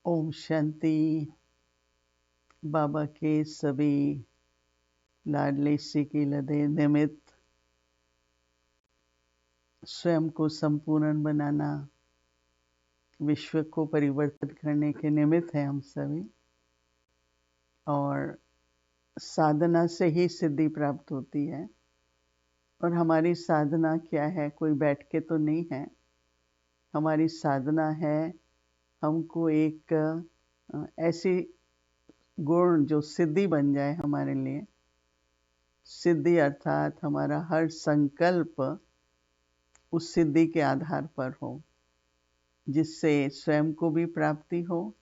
ओम शांति। बाबा के सभी लाडले सिकिलदे निमित्त स्वयं को संपूर्ण बनाना, विश्व को परिवर्तित करने के निमित्त है हम सभी। और साधना से ही सिद्धि प्राप्त होती है। और हमारी साधना क्या है? कोई बैठ के तो नहीं है। हमारी साधना है हमको एक ऐसी गुण जो सिद्धि बन जाए हमारे लिए। सिद्धि अर्थात हमारा हर संकल्प उस सिद्धि के आधार पर हो, जिससे स्वयं को भी प्राप्ति हो,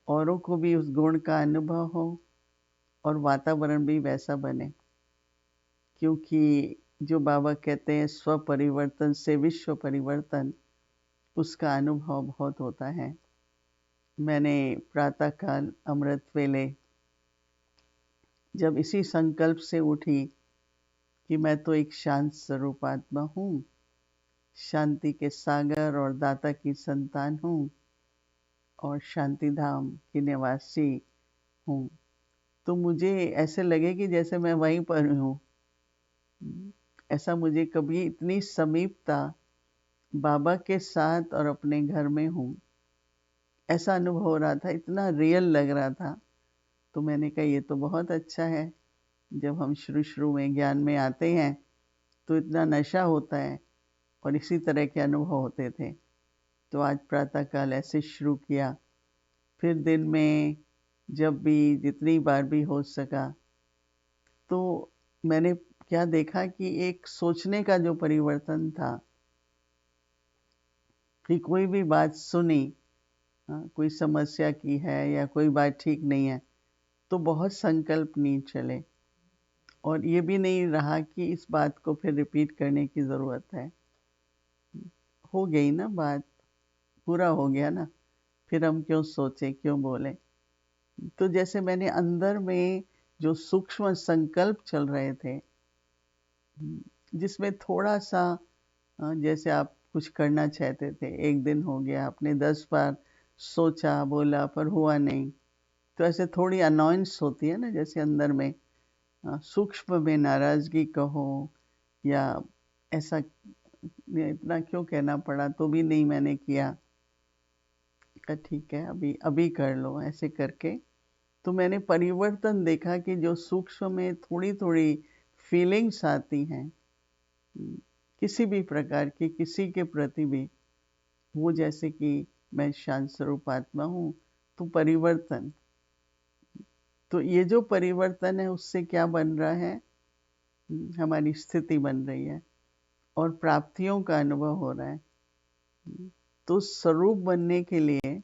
औरों को भी उस गुण का अनुभव हो और वातावरण भी वैसा बने। क्योंकि जो बाबा कहते हैं स्व परिवर्तन से विश्व परिवर्तन, उसका अनुभव बहुत होता है। मैंने प्रातःकाल अमृत वेले जब इसी संकल्प से उठी कि मैं तो एक शांत स्वरूप आत्मा हूँ, शांति के सागर और दाता की संतान हूँ और शांति धाम की निवासी हूँ, तो मुझे ऐसे लगे कि जैसे मैं वहीं पर हूँ। ऐसा मुझे कभी इतनी समीपता बाबा के साथ और अपने घर में हूँ, ऐसा अनुभव हो रहा था, इतना रियल लग रहा था। तो मैंने कहा ये तो बहुत अच्छा है। जब हम शुरू में ज्ञान में आते हैं तो इतना नशा होता है और इसी तरह के अनुभव होते थे। तो आज प्रातःकाल ऐसे शुरू किया, फिर दिन में जब भी जितनी बार भी हो सका, तो मैंने क्या देखा कि एक सोचने का जो परिवर्तन था कि कोई भी बात सुनी, कोई समस्या की है या कोई बात ठीक नहीं है, तो बहुत संकल्प नहीं चले और ये भी नहीं रहा कि इस बात को फिर रिपीट करने की ज़रूरत है। हो गई ना बात, पूरा हो गया ना, फिर हम क्यों सोचे, क्यों बोले। तो जैसे मैंने अंदर में जो सूक्ष्म संकल्प चल रहे थे, जिसमें थोड़ा सा जैसे आप कुछ करना चाहते थे, एक दिन हो गया, आपने 10 बार सोचा बोला पर हुआ नहीं, तो ऐसे थोड़ी अनॉयंस होती है ना, जैसे अंदर में सूक्ष्म में नाराजगी कहो या ऐसा इतना क्यों कहना पड़ा, तो भी नहीं मैंने किया। ठीक है, अभी कर लो, ऐसे करके तो मैंने परिवर्तन देखा कि जो सूक्ष्म में थोड़ी थोड़ी फीलिंग्स आती हैं किसी भी प्रकार की, किसी के प्रति भी, वो जैसे कि मैं शांत स्वरूप आत्मा हूँ, तो परिवर्तन, तो ये जो परिवर्तन है उससे क्या बन रहा है, हमारी स्थिति बन रही है और प्राप्तियों का अनुभव हो रहा है। तो स्वरूप बनने के लिए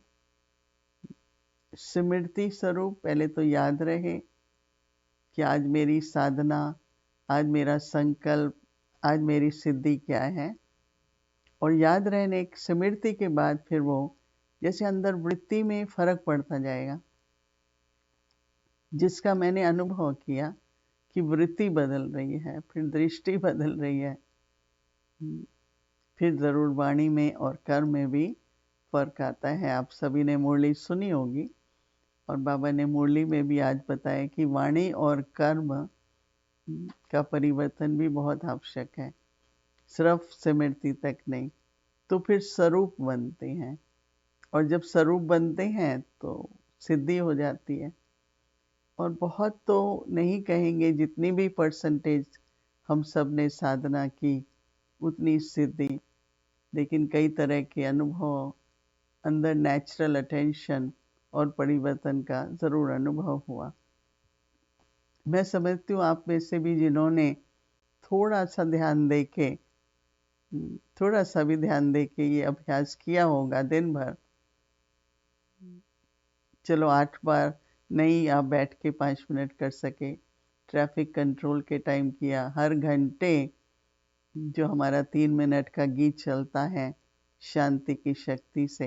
स्मृति स्वरूप पहले तो याद रहे कि आज मेरी साधना, आज मेरा संकल्प, आज मेरी सिद्धि क्या है। और याद रहने एक स्मृति के बाद फिर वो जैसे अंदर वृत्ति में फर्क पड़ता जाएगा, जिसका मैंने अनुभव किया कि वृत्ति बदल रही है, फिर दृष्टि बदल रही है, फिर जरूर वाणी में और कर्म में भी फर्क आता है। आप सभी ने मुरली सुनी होगी और बाबा ने मुरली में भी आज बताया कि वाणी और कर्म का परिवर्तन भी बहुत आवश्यक है, सिर्फ स्मृति तक नहीं। तो फिर स्वरूप बनते हैं और जब स्वरूप बनते हैं तो सिद्धि हो जाती है। और बहुत तो नहीं कहेंगे, जितनी भी परसेंटेज हम सब ने साधना की उतनी सिद्धि, लेकिन कई तरह के अनुभव, अंदर नेचुरल अटेंशन और परिवर्तन का ज़रूर अनुभव हुआ। मैं समझती हूँ आप में से भी जिन्होंने थोड़ा सा ध्यान देके, थोड़ा सा भी ध्यान देके ये अभ्यास किया होगा दिन भर, चलो 8 बार नहीं आप बैठ के 5 मिनट कर सके, ट्रैफिक कंट्रोल के टाइम किया, हर घंटे जो हमारा 3 मिनट का गीत चलता है शांति की शक्ति से,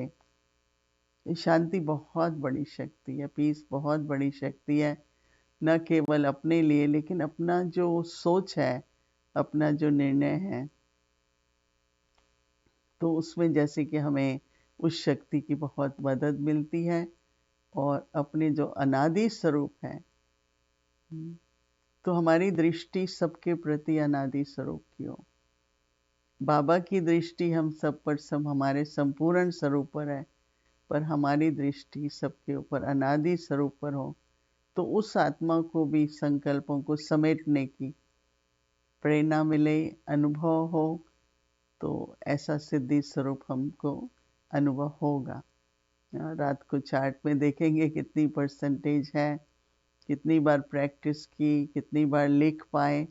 ये शांति बहुत बड़ी शक्ति है, पीस बहुत बड़ी शक्ति है, न केवल अपने लिए लेकिन अपना जो सोच है, अपना जो निर्णय है, तो उसमें जैसे कि हमें उस शक्ति की बहुत मदद मिलती है और अपने जो अनादि स्वरूप है, तो हमारी दृष्टि सबके प्रति अनादि स्वरूप की हो। बाबा की दृष्टि हम सब पर, सब हमारे संपूर्ण स्वरूप पर है, पर हमारी दृष्टि सबके ऊपर अनादि स्वरूप पर हो, तो उस आत्मा को भी संकल्पों को समेटने की प्रेरणा मिले, अनुभव हो, तो ऐसा सिद्धि स्वरूप हमको अनुभव होगा। रात को चार्ट में देखेंगे कितनी परसेंटेज है, कितनी बार प्रैक्टिस की, कितनी बार लिख पाए।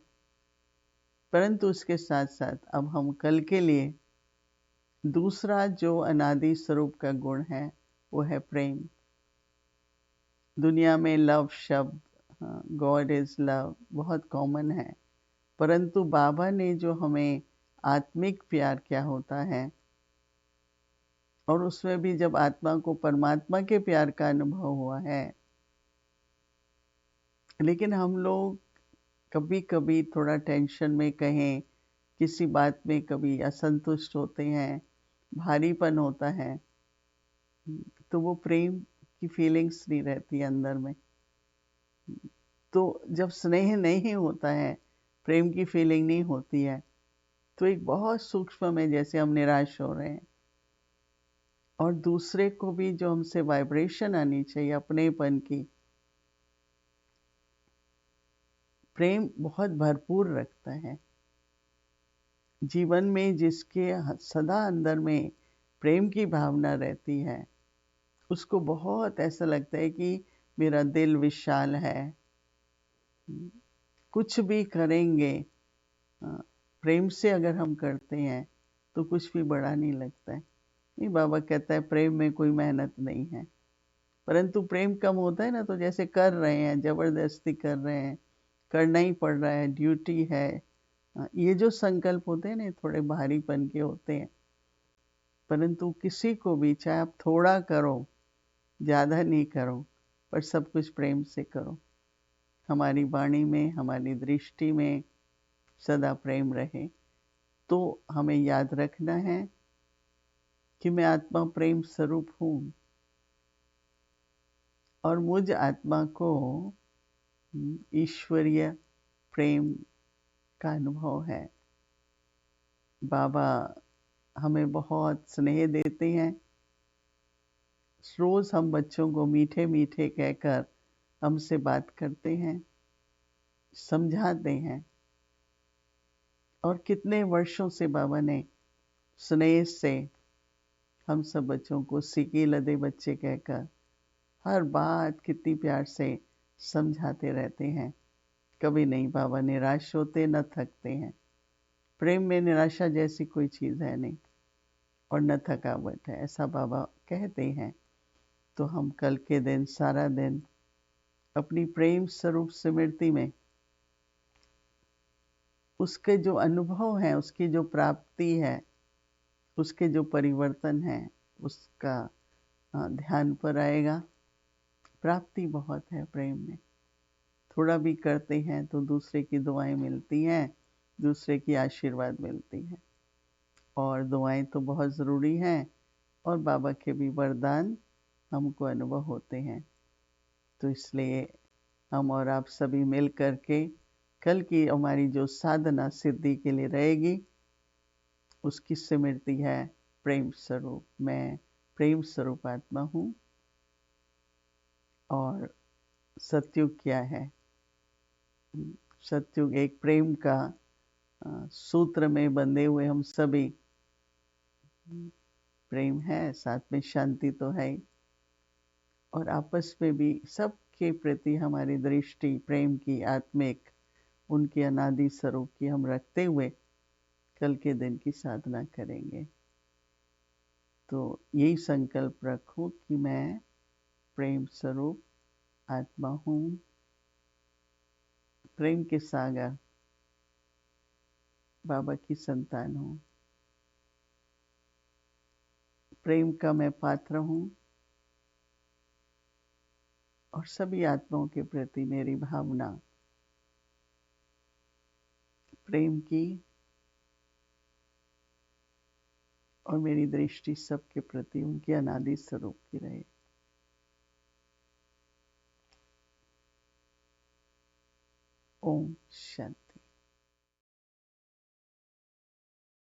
परंतु उसके साथ साथ अब हम कल के लिए दूसरा जो अनादि स्वरूप का गुण है वो है प्रेम। दुनिया में लव शब्द, गॉड इज लव, बहुत कॉमन है, परंतु बाबा ने जो हमें आत्मिक प्यार क्या होता है, और उसमें भी जब आत्मा को परमात्मा के प्यार का अनुभव हुआ है, लेकिन हम लोग कभी कभी थोड़ा टेंशन में, कहें किसी बात में कभी असंतुष्ट होते हैं, भारीपन होता है, तो वो प्रेम की फीलिंग्स नहीं रहती अंदर में। तो जब स्नेह नहीं होता है, प्रेम की फीलिंग नहीं होती है, तो एक बहुत सूक्ष्म में जैसे हम निराश हो रहे हैं, और दूसरे को भी जो हमसे वाइब्रेशन आनी चाहिए अपनेपन की, प्रेम बहुत भरपूर रखता है। जीवन में जिसके सदा अंदर में प्रेम की भावना रहती है, उसको बहुत ऐसा लगता है कि मेरा दिल विशाल है, कुछ भी करेंगे प्रेम से अगर हम करते हैं तो कुछ भी बड़ा नहीं लगता है। नहीं, बाबा कहता है प्रेम में कोई मेहनत नहीं है, परंतु प्रेम कम होता है ना, तो जैसे कर रहे हैं, जबरदस्ती कर रहे हैं, करना ही पड़ रहा है, ड्यूटी है, ये जो संकल्प होते हैं ना, थोड़े भारीपन के होते हैं। परंतु किसी को भी, चाहे आप थोड़ा करो, ज़्यादा नहीं करो, पर सब कुछ प्रेम से करो। हमारी वाणी में, हमारी दृष्टि में सदा प्रेम रहे। तो हमें याद रखना है कि मैं आत्मा प्रेम स्वरूप हूँ, और मुझ आत्मा को ईश्वरीय प्रेम का अनुभव है। बाबा हमें बहुत स्नेह देते हैं। रोज हम बच्चों को मीठे मीठे कहकर हमसे बात करते हैं, समझाते हैं, और कितने वर्षों से बाबा ने स्नेह से हम सब बच्चों को सीके लदे बच्चे कहकर हर बात कितनी प्यार से समझाते रहते हैं। कभी नहीं बाबा निराश होते, न थकते हैं। प्रेम में निराशा जैसी कोई चीज़ है नहीं, और न थकावट है, ऐसा बाबा कहते हैं। तो हम कल के दिन सारा दिन अपनी प्रेम स्वरूप स्मृति में उसके जो अनुभव हैं, उसकी जो प्राप्ति है, उसके जो परिवर्तन है, उसका ध्यान पर आएगा। प्राप्ति बहुत है प्रेम में। थोड़ा भी करते हैं तो दूसरे की दुआएं मिलती हैं, दूसरे की आशीर्वाद मिलती है, और दुआएं तो बहुत ज़रूरी हैं, और बाबा के भी वरदान हमको अनुभव होते हैं। तो इसलिए हम और आप सभी मिल कर के कल की हमारी जो साधना सिद्धि के लिए रहेगी, उसकी स्मृति है प्रेम स्वरूप। मैं प्रेम स्वरूप आत्मा हूँ। और सतयुग क्या है? सतयुग एक प्रेम का सूत्र में बंधे हुए हम सभी, प्रेम है, साथ में शांति तो है ही, और आपस में भी सबके प्रति हमारी दृष्टि प्रेम की, आत्मिक, उनके अनादि स्वरूप की हम रखते हुए कल के दिन की साधना करेंगे। तो यही संकल्प रखो कि मैं प्रेम स्वरूप आत्मा हूँ, प्रेम के सागर बाबा की संतान हूँ, प्रेम का मैं पात्र हूँ, और सभी आत्माओं के प्रति मेरी भावना प्रेम की और मेरी दृष्टि सबके प्रति उनके अनादि स्वरूप की रहे। ओम शांति।